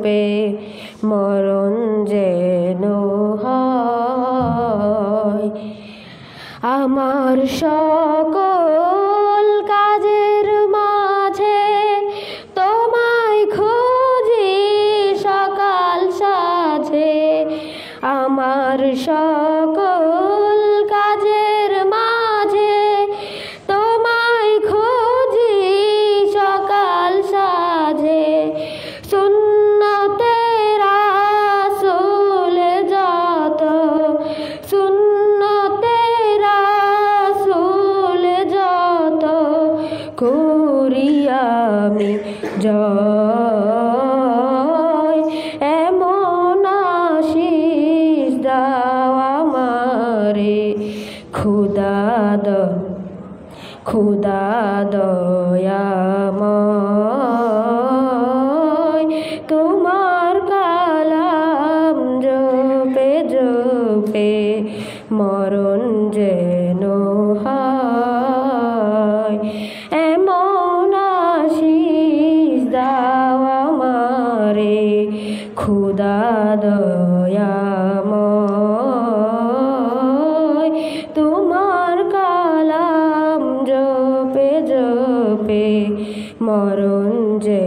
জপে মরণ যেন হয়। আমার সকল কাজের মাঝে তোমায় খুঁজি সকাল সাঁঝে, আমার সকল কাজের মাঝে তোমায় খুঁজি সকাল সাঁঝে। সুন্নতে রাসূল যত, সুন্নতে রাসূল যত করি আমি জয়। এমন আশিস দাও আমারে খোদা দয়াময়। তোমার কালাম জপে জপে মরণ যেন হয়। এমন আশিস দাও আমারে খোদা দয়াময়। তোমার কালাম জপে জপে মরণ যে